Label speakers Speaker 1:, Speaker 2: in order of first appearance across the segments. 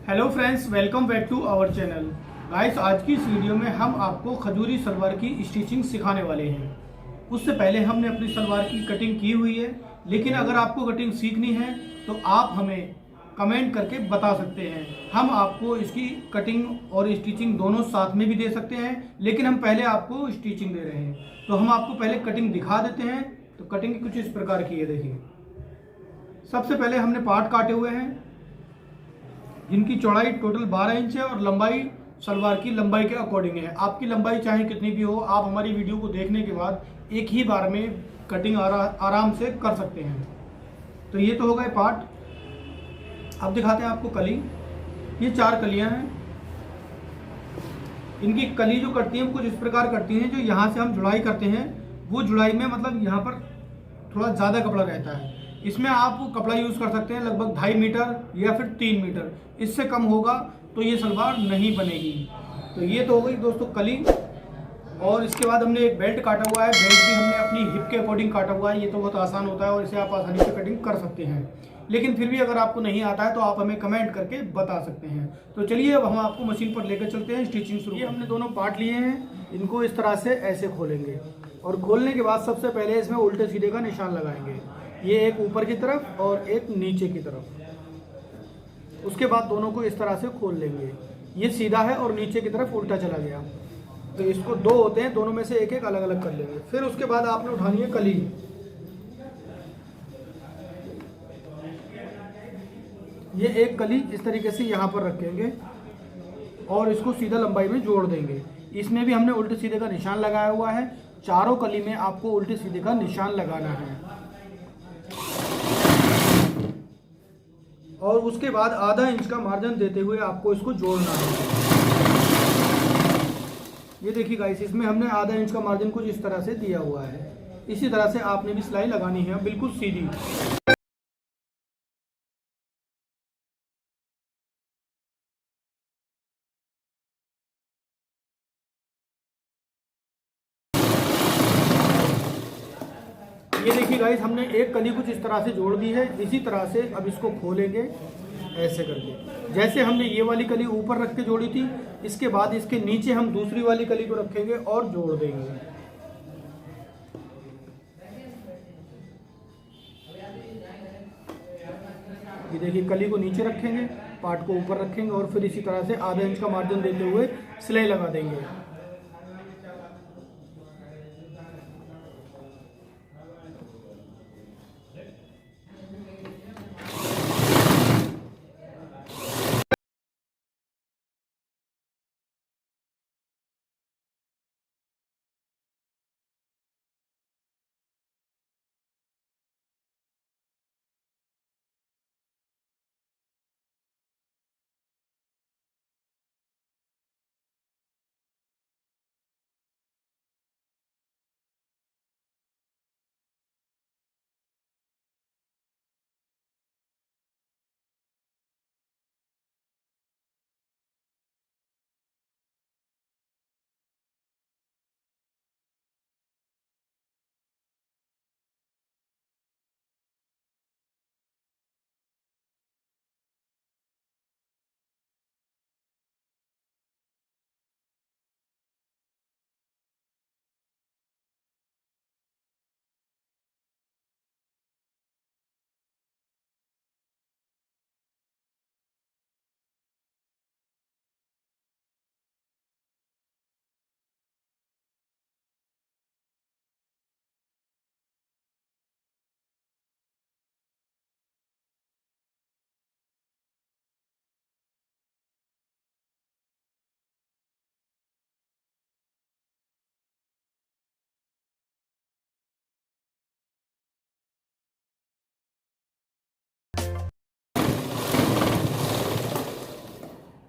Speaker 1: Hello friends, welcome back to our channel. Guys, आज की इस वीडियो में हम आपको खजूरी सलवार की स्टिचिंग सिखाने वाले हैं। उससे पहले हमने अपनी सलवार की कटिंग की हुई है, लेकिन अगर आपको कटिंग सीखनी है तो आप हमें कमेंट करके बता सकते हैं। हम आपको इसकी कटिंग और स्टिचिंग दोनों साथ में भी दे सकते हैं, लेकिन हम पहले आपको स्टिचिंग दे रहे हैं तो हम आपको पहले कटिंग दिखा देते हैं। तो कटिंग कुछ इस प्रकार की है, देखिए। सबसे पहले हमने पार्ट काटे हुए हैं जिनकी चौड़ाई टोटल 12 इंच है और लंबाई सलवार की लंबाई के अकॉर्डिंग है। आपकी लंबाई चाहे कितनी भी हो, आप हमारी वीडियो को देखने के बाद एक ही बार में कटिंग आराम से कर सकते हैं। तो ये तो हो गए पार्ट। अब दिखाते हैं आपको कली। ये 4 कलियां हैं। इनकी कली जो कटती है कुछ इस प्रकार कटती हैं। जो यहाँ से हम जुड़ाई करते हैं वो जुड़ाई में मतलब यहाँ पर थोड़ा ज़्यादा कपड़ा रहता है। इसमें आप कपड़ा यूज़ कर सकते हैं लगभग 2.5 मीटर या फिर 3 मीटर। इससे कम होगा तो ये सलवार नहीं बनेगी। तो ये तो हो गई दोस्तों कली। और इसके बाद हमने एक बेल्ट काटा हुआ है। बेल्ट भी हमने अपनी हिप के अकॉर्डिंग काटा हुआ है। ये तो बहुत आसान होता है और इसे आप आसानी से कटिंग कर सकते हैं। लेकिन फिर भी अगर आपको नहीं आता है तो आप हमें कमेंट करके बता सकते हैं। तो चलिए अब हम आपको मशीन पर लेकर चलते हैं, स्टिचिंग शुरू। ये हमने दोनों पार्ट लिए हैं, इनको इस तरह से ऐसे खोलेंगे और खोलने के बाद सबसे पहले इसमें उल्टे सीधे का निशान लगाएंगे। ये एक ऊपर की तरफ और एक नीचे की तरफ। उसके बाद दोनों को इस तरह से खोल लेंगे। ये सीधा है और नीचे की तरफ उल्टा चला गया। तो इसको 2 होते हैं, दोनों में से एक एक अलग अलग कर लेंगे। फिर उसके बाद आपने उठानी है कली। ये एक कली इस तरीके से यहाँ पर रखेंगे और इसको सीधा लंबाई में जोड़ देंगे। इसमें भी हमने उल्टे सीधे का निशान लगाया हुआ है। चारों कली में आपको उल्टे सीधे का निशान लगाना है। और उसके बाद आधा इंच का मार्जिन देते हुए आपको इसको जोड़ना है। ये देखिए गाइस, इसमें हमने आधा इंच का मार्जिन कुछ इस तरह से दिया हुआ है। इसी तरह से आपने भी सिलाई लगानी है, बिल्कुल सीधी। ये देखिए गाइस, हमने एक कली कुछ इस तरह से जोड़ दी है। इसी तरह से अब इसको खोलेंगे ऐसे करके। जैसे हमने ये वाली कली ऊपर रख के जोड़ी थी, इसके बाद इसके नीचे हम दूसरी वाली कली को रखेंगे और जोड़ देंगे। ये देखिए, कली को नीचे रखेंगे, पार्ट को ऊपर रखेंगे और फिर इसी तरह से आधा इंच का मार्जिन देते हुए सिलाई लगा देंगे।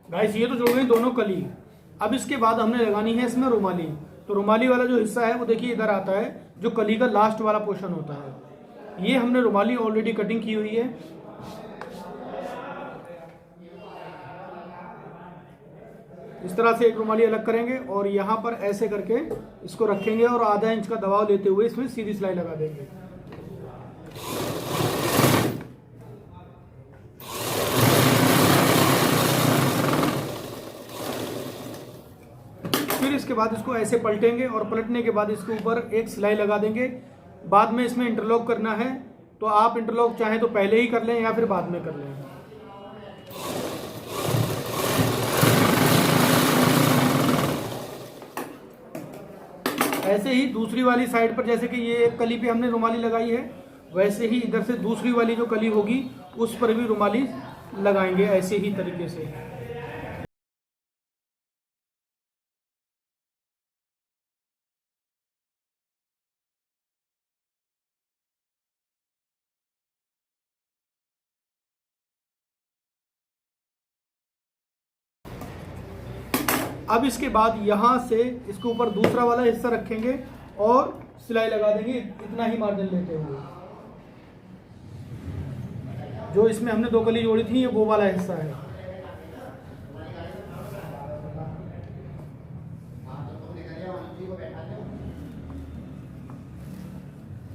Speaker 1: गाइस, ये तो जुड़ गई दोनों कली। अब इसके बाद हमने लगानी है इसमें रुमाली। तो रुमाली वाला जो हिस्सा है वो देखिए इधर आता है, जो कली का लास्ट वाला पोर्शन होता है। ये हमने रुमाली ऑलरेडी कटिंग की हुई है। इस तरह से एक रुमाली अलग करेंगे और यहाँ पर ऐसे करके इसको रखेंगे और आधा इंच का दबाव लेते हुए इसमें सीधी सिलाई लगा देंगे। इसके बाद इसको ऐसे पलटेंगे और पलटने के बाद इसके ऊपर एक सिलाई लगा देंगे। बाद में इसमें इंटरलॉक करना है तो आप इंटरलॉक चाहें तो पहले ही कर लें या फिर बाद में कर लें। ऐसे ही दूसरी वाली साइड पर, जैसे कि ये एक कली पे हमने रुमाली लगाई है, वैसे ही इधर से दूसरी वाली जो कली होगी उस पर भी रुमाली लगाएंगे ऐसे ही तरीके से। अब इसके बाद यहाँ से इसके ऊपर दूसरा वाला हिस्सा रखेंगे और सिलाई लगा देंगे इतना ही मार्जिन लेते हुए। जो इसमें हमने 2 कली जोड़ी थी ये वो वाला हिस्सा है।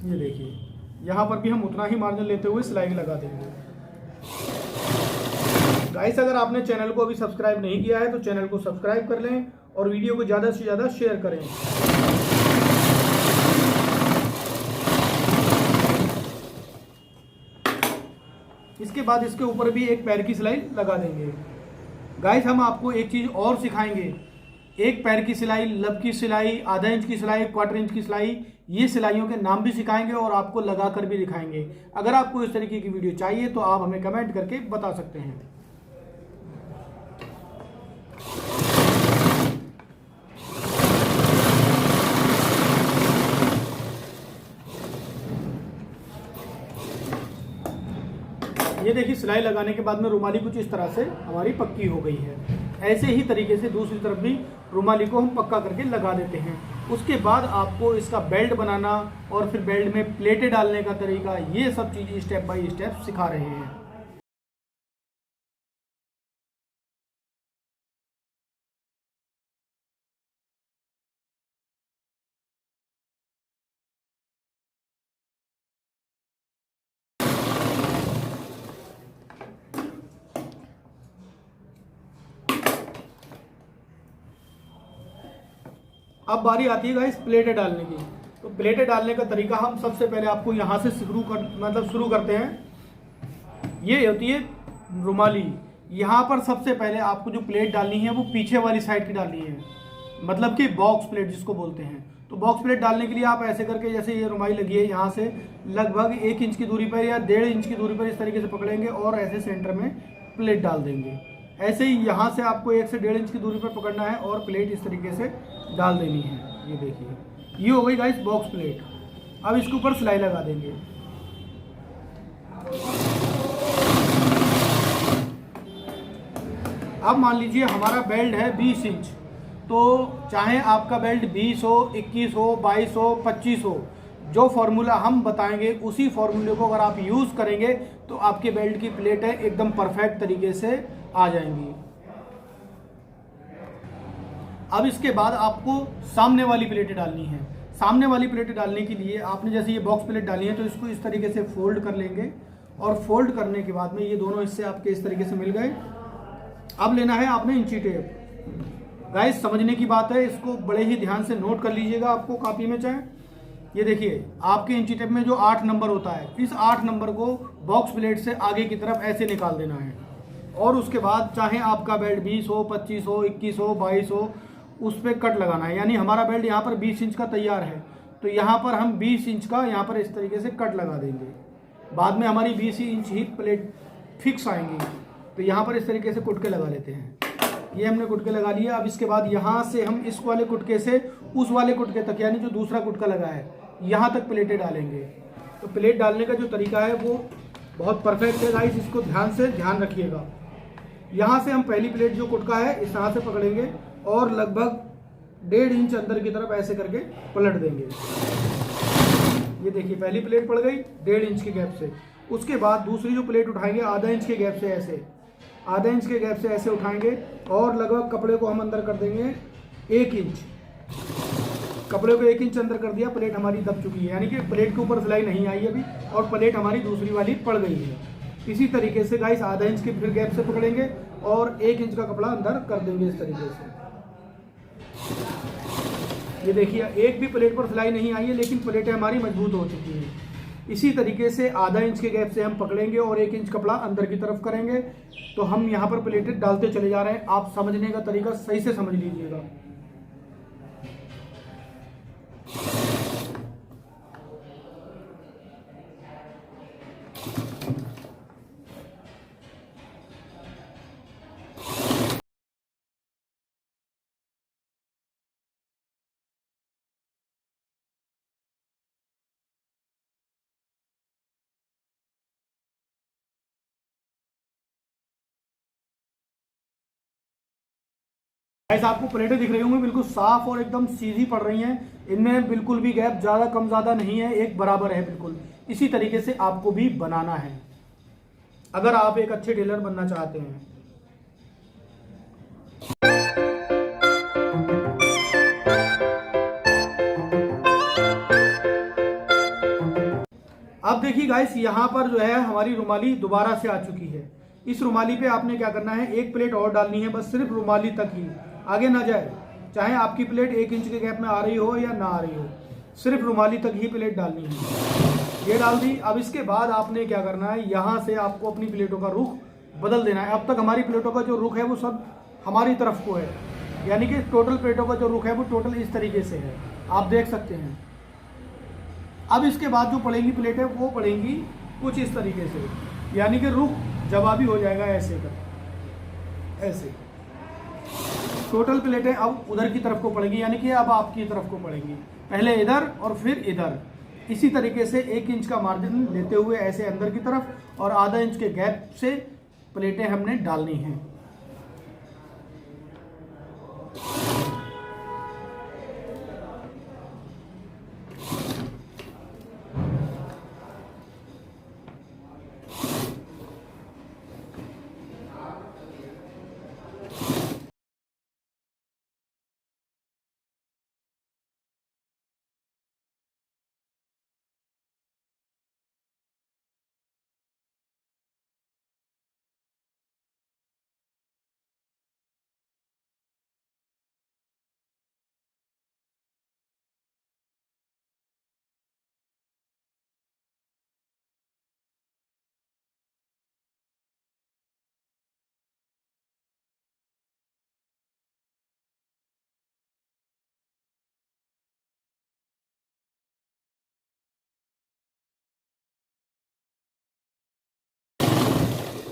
Speaker 1: ये देखिए यहाँ पर भी हम उतना ही मार्जिन लेते हुए सिलाई लगा देंगे। गाइस, अगर आपने चैनल को अभी सब्सक्राइब नहीं किया है तो चैनल को सब्सक्राइब कर लें और वीडियो को ज़्यादा से ज़्यादा शेयर करें। इसके बाद इसके ऊपर भी एक पैर की सिलाई लगा देंगे। गाइस, हम आपको एक चीज़ और सिखाएंगे। एक पैर की सिलाई, लब की सिलाई, आधा इंच की सिलाई, 1/4 इंच की सिलाई, ये सिलाइयों के नाम भी सिखाएंगे और आपको लगा कर भी दिखाएंगे। अगर आपको इस तरीके की वीडियो चाहिए तो आप हमें कमेंट करके बता सकते हैं। ये देखिए सिलाई लगाने के बाद में रुमाली कुछ इस तरह से हमारी पक्की हो गई है। ऐसे ही तरीके से दूसरी तरफ भी रुमाली को हम पक्का करके लगा देते हैं। उसके बाद आपको इसका बेल्ट बनाना और फिर बेल्ट में प्लेटें डालने का तरीका, ये सब चीज़ें स्टेप बाय स्टेप सिखा रहे हैं। अब बारी आती है गाइस प्लेटें डालने की। तो प्लेटें डालने का तरीका हम सबसे पहले आपको यहाँ से शुरू करते हैं। ये होती है रुमाली। यहाँ पर सबसे पहले आपको जो प्लेट डालनी है वो पीछे वाली साइड की डालनी है, मतलब कि बॉक्स प्लेट जिसको बोलते हैं। तो बॉक्स प्लेट डालने के लिए आप ऐसे करके, जैसे ये रुमाली लगी है, यहाँ से लगभग 1 इंच की दूरी पर या 1.5 इंच की दूरी पर इस तरीके से पकड़ेंगे और ऐसे सेंटर में प्लेट डाल देंगे। ऐसे ही यहाँ से आपको 1 से 1.5 इंच की दूरी पर पकड़ना है और प्लेट इस तरीके से डाल देनी है। ये देखिए, ये हो गई गाइस बॉक्स प्लेट। अब इसके ऊपर सिलाई लगा देंगे। अब मान लीजिए हमारा बेल्ट है 20 इंच, तो चाहे आपका बेल्ट 20 हो, 21 हो, 22 हो, 25 हो, जो फॉर्मूला हम बताएंगे उसी फॉर्मूले को अगर आप यूज़ करेंगे तो आपके बेल्ट की प्लेटें एकदम परफेक्ट तरीके से आ जाएंगी। अब इसके बाद आपको सामने वाली प्लेटें डालनी है। सामने वाली प्लेटें डालने के लिए आपने जैसे ये बॉक्स प्लेट डाली है तो इसको इस तरीके से फोल्ड कर लेंगे और फोल्ड करने के बाद में ये दोनों हिस्से आपके इस तरीके से मिल गए। अब लेना है आपने इंची टेप। गाइस, समझने की बात है, इसको बड़े ही ध्यान से नोट कर लीजिएगा आपको कॉपी में चाहे। ये देखिए आपके इंची टेप में जो 8 नंबर होता है, इस 8 नंबर को बॉक्स प्लेट से आगे की तरफ ऐसे निकाल देना है। और उसके बाद चाहे आपका बेल्ट 20 हो, 25 हो, 21 हो, 22 हो, उस पर कट लगाना है। यानी हमारा बेल्ट यहाँ पर 20 इंच का तैयार है तो यहाँ पर हम 20 इंच का यहाँ पर इस तरीके से कट लगा देंगे। बाद में हमारी 20 इंच ही प्लेट फिक्स आएंगी। तो यहाँ पर इस तरीके से कुटके लगा लेते हैं। ये हमने कुटके लगा लिया। अब इसके बाद यहाँ से हम इस वाले कुटके से उस वाले कुटके तक, यानी जो दूसरा कुटका लगा है, यहाँ तक प्लेटें डालेंगे। तो प्लेट डालने का जो तरीका है वो बहुत परफेक्ट है गाइस, इसको ध्यान रखिएगा। यहाँ से हम पहली प्लेट जो कुटका है इस तरह से पकड़ेंगे और लगभग 1.5 इंच अंदर की तरफ ऐसे करके पलट देंगे। ये देखिए पहली प्लेट पड़ गई 1.5 इंच के गैप से। उसके बाद दूसरी जो प्लेट उठाएंगे आधा इंच के गैप से, ऐसे आधा इंच के गैप से ऐसे उठाएंगे और लगभग कपड़े को हम अंदर कर देंगे 1 इंच। कपड़े को 1 इंच अंदर कर दिया, प्लेट हमारी दब चुकी है, यानी कि प्लेट के ऊपर सिलाई नहीं आई अभी और प्लेट हमारी दूसरी वाली पड़ गई है। इसी तरीके से गाइस आधा इंच के फिर गैप से पकड़ेंगे और 1 इंच का कपड़ा अंदर कर देंगे इस तरीके से। ये देखिए एक भी प्लेट पर सिलाई नहीं आई है, लेकिन प्लेटें हमारी मजबूत हो चुकी हैं। इसी तरीके से आधा इंच के गैप से हम पकड़ेंगे और 1 इंच कपड़ा अंदर की तरफ करेंगे। तो हम यहाँ पर प्लेटें डालते चले जा रहे हैं, आप समझने का तरीका सही से समझ लीजिएगा। गाइस आपको प्लेटें दिख रही होंगी, बिल्कुल साफ और एकदम सीधी पड़ रही हैं। इनमें बिल्कुल भी गैप ज़्यादा कम ज़्यादा नहीं है, एक बराबर है बिल्कुल। इसी तरीके से आपको भी बनाना है अगर आप एक अच्छे टेलर बनना चाहते हैं। अब देखिए गाइस यहाँ पर जो है हमारी रुमाली दोबारा से आ चुकी है। इस रुमाली पे आपने क्या करना है, एक प्लेट और डालनी है, बस सिर्फ रुमाली तक ही, आगे ना जाए। चाहे आपकी प्लेट 1 इंच के गैप में आ रही हो या ना आ रही हो, सिर्फ रुमाली तक ही प्लेट डालनी है। ये डाल दी। अब इसके बाद आपने क्या करना है, यहाँ से आपको अपनी प्लेटों का रुख बदल देना है। अब तक हमारी प्लेटों का जो रुख है वो सब हमारी तरफ को है, यानी कि टोटल प्लेटों का जो रुख है वो टोटल इस तरीके से है, आप देख सकते हैं। अब इसके बाद जो पड़ेंगी प्लेटें वो पड़ेंगी कुछ इस तरीके से, यानी कि रुख जवाबी हो जाएगा ऐसे कर, ऐसे। टोटल प्लेटें अब उधर की तरफ को पड़ेंगी, यानी कि अब आपकी तरफ को पड़ेंगी, पहले इधर और फिर इधर। इसी तरीके से 1 इंच का मार्जिन लेते हुए ऐसे अंदर की तरफ और आधा इंच के गैप से प्लेटें हमने डालनी हैं।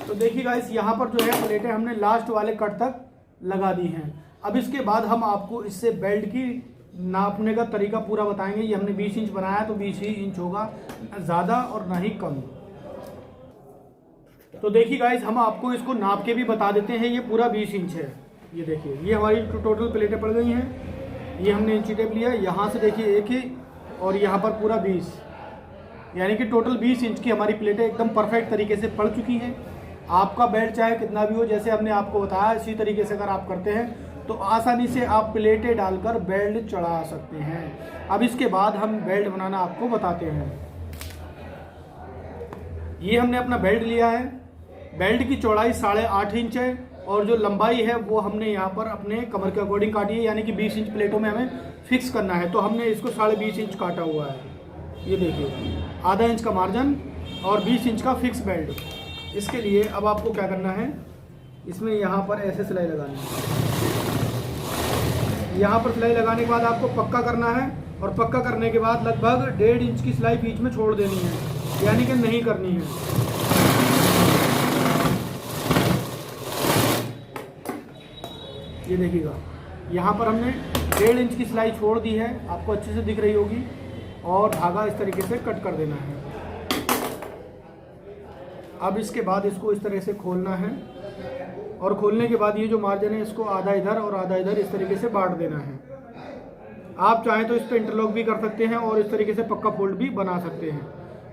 Speaker 1: तो देखिए गाइस यहाँ पर जो है प्लेटें हमने लास्ट वाले कट तक लगा दी हैं। अब इसके बाद हम आपको इससे बेल्ट की नापने का तरीका पूरा बताएंगे। ये हमने 20 इंच बनाया तो 20 ही इंच होगा, ज़्यादा और ना ही कम। तो देखिए गाइस हम आपको इसको नाप के भी बता देते हैं। ये पूरा 20 इंच है। ये देखिए ये हमारी टोटल प्लेटें पड़ गई हैं। ये हमने इंची टेप लिया, यहाँ से देखिए 1 ही और यहाँ पर पूरा 20, यानी कि टोटल 20 इंच की हमारी प्लेटें एकदम परफेक्ट तरीके से पड़ चुकी हैं। आपका बेल्ट चाहे कितना भी हो, जैसे हमने आपको बताया इसी तरीके से अगर आप करते हैं तो आसानी से आप प्लेटें डालकर बेल्ट चढ़ा सकते हैं। अब इसके बाद हम बेल्ट बनाना आपको बताते हैं। ये हमने अपना बेल्ट लिया है। बेल्ट की चौड़ाई 8.5 इंच है और जो लंबाई है वो हमने यहाँ पर अपने कमर के अकॉर्डिंग काटी है, यानी कि 20 इंच प्लेटों में हमें फिक्स करना है। तो हमने इसको 20.5 इंच काटा हुआ है। ये देखिए आधा इंच का मार्जिन और 20 इंच का फिक्स बेल्ट। इसके लिए अब आपको क्या करना है, इसमें यहाँ पर ऐसे सिलाई लगानी है। यहाँ पर सिलाई लगाने के बाद आपको पक्का करना है और पक्का करने के बाद लगभग 1.5 इंच की सिलाई बीच में छोड़ देनी है, यानी कि नहीं करनी है। ये देखिएगा यहाँ पर हमने 1.5 इंच की सिलाई छोड़ दी है, आपको अच्छे से दिख रही होगी, और धागा इस तरीके से कट कर देना है। अब इसके बाद इसको इस तरह से खोलना है और खोलने के बाद ये जो मार्जिन है इसको आधा इधर और आधा इधर इस तरीके से बांट देना है। आप चाहें तो इस पर इंटरलॉक भी कर सकते हैं और इस तरीके से पक्का फोल्ड भी बना सकते हैं।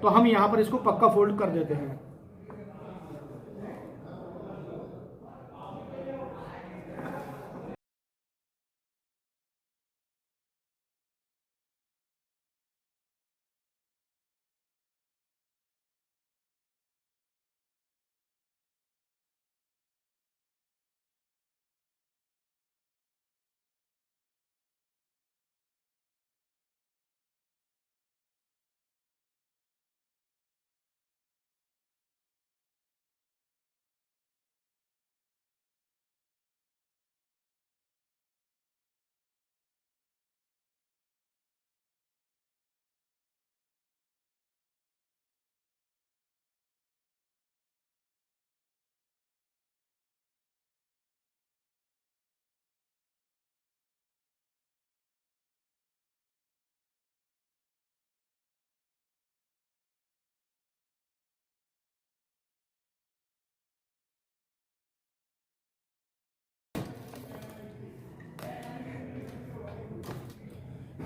Speaker 1: तो हम यहाँ पर इसको पक्का फोल्ड कर देते हैं।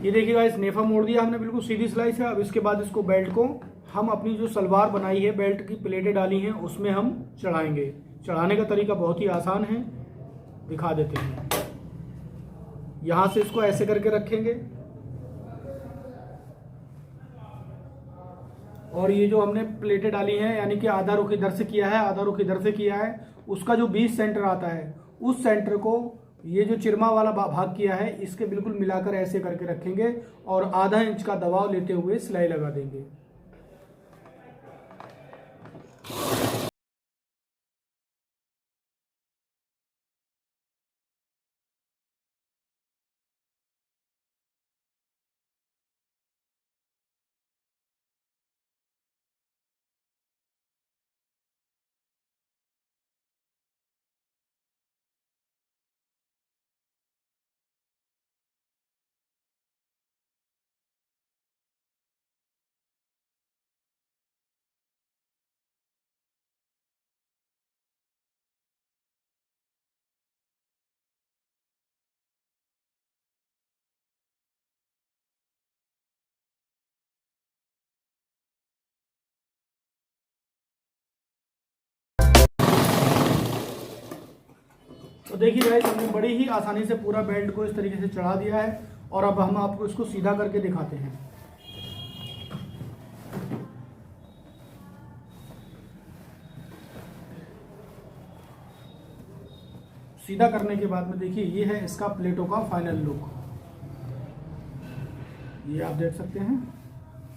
Speaker 1: ये देखिएगा, इस नेफा मोड़ दिया हमने, बिल्कुल सीधी सिलाई से। अब इसके बाद इसको बेल्ट को हम अपनी जो सलवार बनाई है, बेल्ट की प्लेटें डाली हैं, उसमें हम चढ़ाएंगे। चढ़ाने का तरीका बहुत ही आसान है, दिखा देते हैं। यहाँ से इसको ऐसे करके रखेंगे और ये जो हमने प्लेटें डाली हैं, यानी कि आधा रुख इधर से किया है, आधा रुख इधर से किया है, उसका जो 20 सेंटर आता है, उस सेंटर को ये जो चिरमा वाला भाग किया है, इसके बिल्कुल मिलाकर ऐसे करके रखेंगे और आधा इंच का दबाव लेते हुए सिलाई लगा देंगे। तो देखिए गाइस, हमने बड़ी ही आसानी से पूरा बेल्ट को इस तरीके से चढ़ा दिया है और अब हम आपको इसको सीधा करके दिखाते हैं। सीधा करने के बाद में देखिए, ये है इसका प्लेटों का फाइनल लुक। ये आप देख सकते हैं,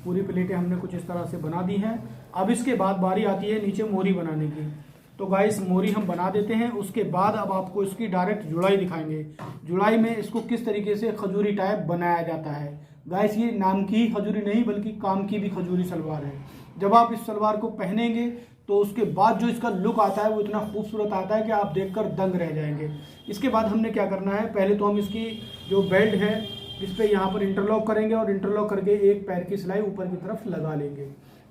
Speaker 1: पूरी प्लेटें हमने कुछ इस तरह से बना दी हैं। अब इसके बाद बारी आती है नीचे मोरी बनाने की। तो गाइस, मोरी हम बना देते हैं। उसके बाद अब आपको इसकी डायरेक्ट जुड़ाई दिखाएंगे। जुड़ाई में इसको किस तरीके से खजूरी टाइप बनाया जाता है। गाइस, ये नाम की ही खजूरी नहीं बल्कि काम की भी खजूरी सलवार है। जब आप इस सलवार को पहनेंगे तो उसके बाद जो इसका लुक आता है वो इतना खूबसूरत आता है कि आप देखकर दंग रह जाएंगे। इसके बाद हमने क्या करना है, पहले तो हम इसकी जो बेल्ट है इस पर यहाँ पर इंटरलॉक करेंगे और इंटरलॉक करके एक पैर की सिलाई ऊपर की तरफ लगा लेंगे।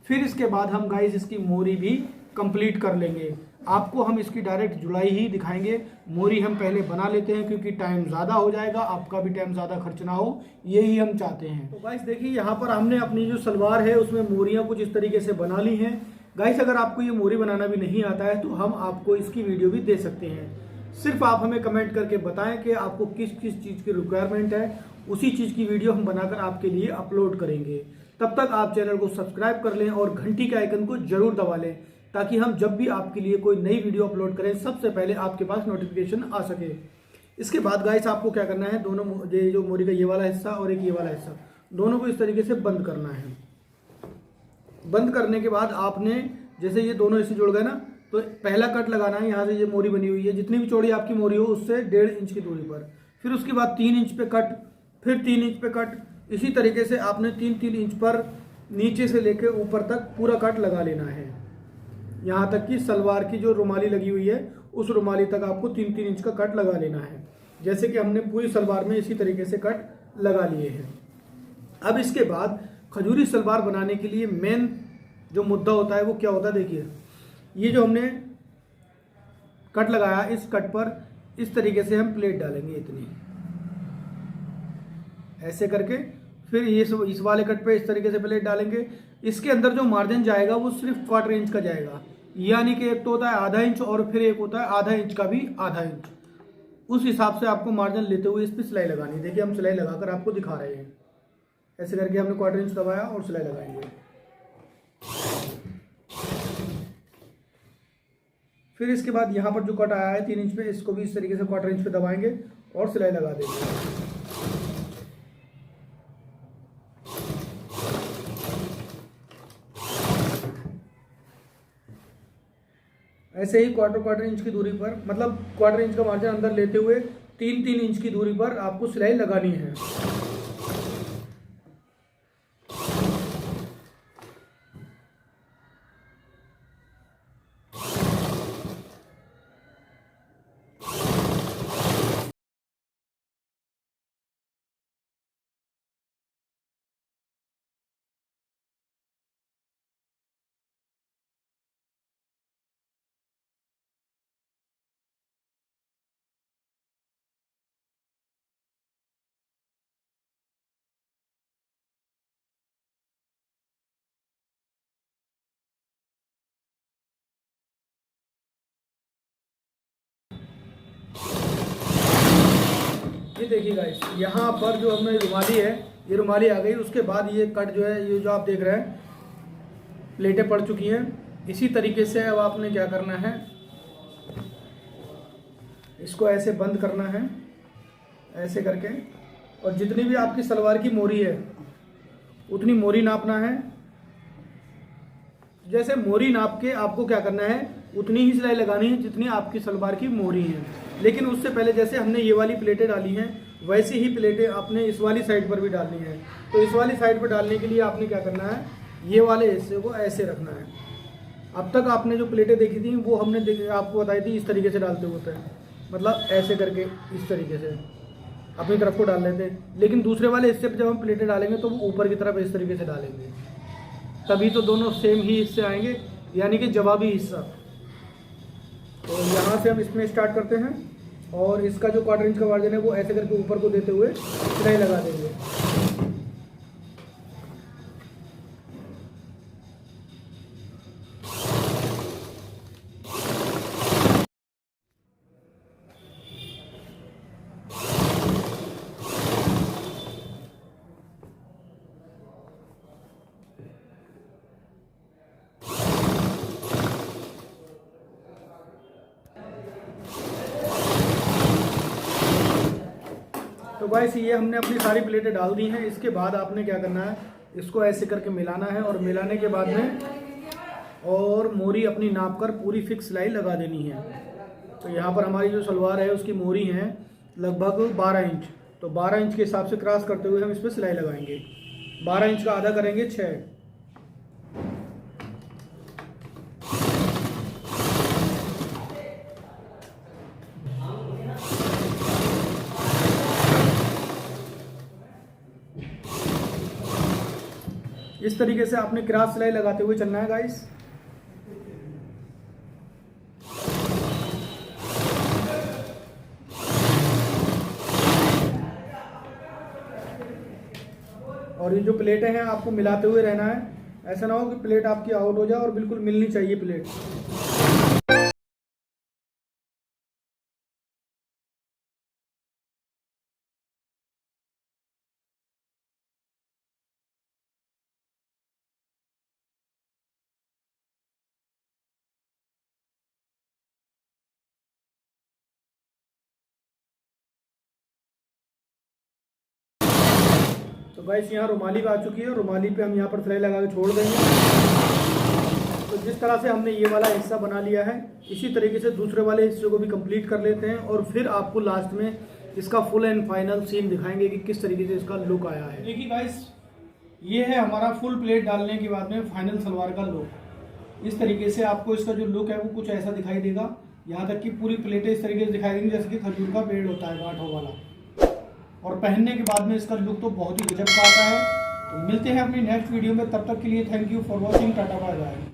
Speaker 1: फिर इसके बाद हम गाइस इसकी मोरी भी कंप्लीट कर लेंगे। आपको हम इसकी डायरेक्ट जुड़ाई ही दिखाएंगे। मोरी हम पहले बना लेते हैं क्योंकि टाइम ज़्यादा हो जाएगा, आपका भी टाइम ज़्यादा खर्च ना हो, यही हम चाहते हैं। तो गाइस देखिए, यहाँ पर हमने अपनी जो सलवार है उसमें मोरियाँ कुछ इस तरीके से बना ली हैं। गाइस, अगर आपको ये मोरी बनाना भी नहीं आता है तो हम आपको इसकी वीडियो भी दे सकते हैं। सिर्फ आप हमें कमेंट करके बताएं कि आपको किस किस चीज़ की रिक्वायरमेंट है, उसी चीज़ की वीडियो हम बनाकर आपके लिए अपलोड करेंगे। तब तक आप चैनल को सब्सक्राइब कर लें और घंटी के आइकन को जरूर दबा लें, ताकि हम जब भी आपके लिए कोई नई वीडियो अपलोड करें सबसे पहले आपके पास नोटिफिकेशन आ सके। इसके बाद गाइस, आपको क्या करना है, दोनों जो मोरी का ये वाला हिस्सा और एक ये वाला हिस्सा, दोनों को इस तरीके से बंद करना है। बंद करने के बाद आपने जैसे ये दोनों हिस्से जुड़ गए ना, तो पहला कट लगाना है। यहाँ से ये मोरी बनी हुई है, जितनी भी चौड़ी आपकी मोरी हो उससे 1.5 इंच की दूरी पर। फिर उसके बाद 3 इंच पे कट, फिर 3 इंच पे कट। इसी तरीके से आपने 3-3 इंच पर नीचे से लेकर ऊपर तक पूरा कट लगा लेना है। यहाँ तक कि सलवार की जो रुमाली लगी हुई है उस रुमाली तक आपको 3-3 इंच का कट लगा लेना है। जैसे कि हमने पूरी सलवार में इसी तरीके से कट लगा लिए हैं। अब इसके बाद खजूरी सलवार बनाने के लिए मेन जो मुद्दा होता है वो क्या होता है, देखिए ये जो हमने कट लगाया, इस कट पर इस तरीके से हम प्लेट डालेंगे इतनी, ऐसे करके। फिर ये इस वाले कट पे इस तरीके से प्लेट डालेंगे। इसके अंदर जो मार्जिन जाएगा वो सिर्फ 1/4 इंच का जाएगा, यानी कि एक तो होता है आधा इंच और फिर एक होता है आधा इंच का भी आधा इंच। उस हिसाब से आपको मार्जिन लेते हुए इस पर सिलाई लगानी है। देखिए, हम सिलाई लगाकर आपको दिखा रहे हैं। ऐसे करके हमने 1/4 इंच दबाया और सिलाई लगाएंगे। फिर इसके बाद यहाँ पर जो कट आया है 3 इंच पे, इसको भी इस तरीके से 1/4 इंच पे दबाएंगे और सिलाई लगा देंगे। ऐसे ही क्वार्टर इंच की दूरी पर, मतलब 1/4 इंच का मार्जिन अंदर लेते हुए 3-3 इंच की दूरी पर आपको सिलाई लगानी है। ये देखिए गाइस, यहाँ पर जो हमें रुमाली है, ये रुमाली आ गई। उसके बाद ये कट जो है, ये जो आप देख रहे हैं प्लेटें पड़ चुकी हैं। इसी तरीके से अब आपने क्या करना है, इसको ऐसे बंद करना है ऐसे करके, और जितनी भी आपकी सलवार की मोरी है उतनी मोरी नापना है। जैसे मोरी नाप के आपको क्या करना है, उतनी ही सिलाई लगानी है जितनी आपकी सलवार की मोरी है। लेकिन उससे पहले जैसे हमने ये वाली प्लेटें डाली हैं, वैसी ही प्लेटें आपने इस वाली साइड पर भी डालनी है। तो इस वाली साइड पर डालने के लिए आपने क्या करना है, ये वाले हिस्से को ऐसे रखना है। अब तक आपने जो प्लेटें देखी थी वो हमने आपको बताई थी इस तरीके से डालते होते हैं, मतलब ऐसे करके इस तरीके से अपनी तरफ को डाल लेते हैं। लेकिन दूसरे वाले हिस्से पर जब हम प्लेटें डालेंगे तो वो ऊपर की तरफ इस तरीके से डालेंगे, तभी तो दोनों सेम ही हिस्से आएंगे, यानी कि जवाबी हिस्सा। तो यहाँ से हम इसमें स्टार्ट करते हैं और इसका जो 1/4 इंच का मार्जिन है वो ऐसे करके ऊपर को देते हुए सिलाई लगा देंगे। तो गाइस ये हमने अपनी सारी प्लेटें डाल दी हैं। इसके बाद आपने क्या करना है, इसको ऐसे करके मिलाना है, और मिलाने के बाद में और मोरी अपनी नाप कर पूरी फिक्स सिलाई लगा देनी है। तो यहाँ पर हमारी जो सलवार है उसकी मोरी है लगभग 12 इंच। तो 12 इंच के हिसाब से क्रॉस करते हुए हम इस पर सिलाई लगाएंगे। 12 इंच का आधा करेंगे 6। इस तरीके से आपने क्रॉस सिलाई लगाते हुए चलना है गाइस। और ये जो प्लेटें हैं आपको मिलाते हुए रहना है, ऐसा ना हो कि प्लेट आपकी आउट हो जाए, और बिल्कुल मिलनी चाहिए प्लेट। तो गाइस यहाँ रुमाली भी आ चुकी है, रुमाली पे हम यहाँ पर सिलाई लगा के छोड़ देंगे। तो जिस तरह से हमने ये वाला हिस्सा बना लिया है, इसी तरीके से दूसरे वाले हिस्से को भी कंप्लीट कर लेते हैं, और फिर आपको लास्ट में इसका फुल एंड फाइनल सीन दिखाएंगे कि किस तरीके से इसका लुक आया है। देखिए गाइस, ये है हमारा फुल प्लेट डालने के बाद में फाइनल सलवार का लुक। इस तरीके से आपको इसका जो लुक है वो कुछ ऐसा दिखाई देगा। यहाँ तक कि पूरी प्लेटें इस तरीके से दिखाई देंगी जैसे कि खजूर का पेड़ होता है, गांठों वाला। और पहनने के बाद में इसका लुक तो बहुत ही गजब का आता है। तो मिलते हैं अपनी नेक्स्ट वीडियो में, तब तक के लिए thank you for watching. Tata bye bye.